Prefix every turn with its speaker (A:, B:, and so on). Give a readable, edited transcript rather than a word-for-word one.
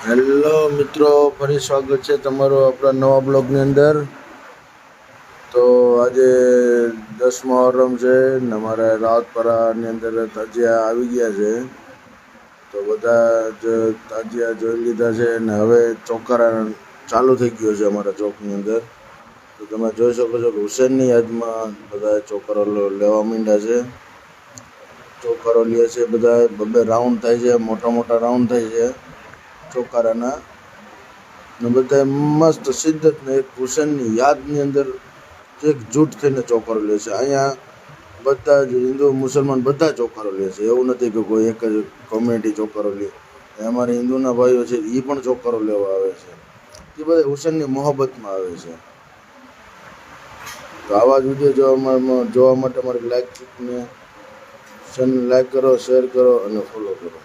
A: Hello મિત્રો, ફરી સ્વાગત છે તમારું આપણા નવા બ્લોગની અંદર. તો આજે 10 મુહર્રમ છે ને અમારા રાવતપરાની અંદર તાજિયા આવી ગયા છે. તો બધા જ તાજિયા જોઈ લીધા છે ને હવે ચોકારા ચાલુ થઈ ગયો છે અમારા ચોકની અંદર. તો તમે જોઈ શકો છો કે હુસેનની યાદમાં બધા ચોકારો લેવા માંડ્યા છે. ચોકારો લે છે બધા, બબે રાઉન્ડ થાય છે, મોટા મોટા રાઉન્ડ થાય છે ચોકારાના, ને બધા મસ્ત શિદ્દત ને એક હુસેનની યાદની અંદર એકજૂટ થઈને ચોકારો લે છે. અહીંયા બધા જ હિન્દુ મુસલમાન બધા ચોકારો લે છે, એવું નથી કે કોઈ એક જ કોમ્યુનિટી ચોકારો લે. અમારા હિન્દુના ભાઈઓ છે એ પણ ચોકારો લેવા આવે છે, એ બધા હુસેનની મોહબ્બતમાં આવે છે. તો આવા જ વિડીયો જોવા માટે મારી ચેનલ લાઈક કરો, શેર કરો અને ફોલો કરો.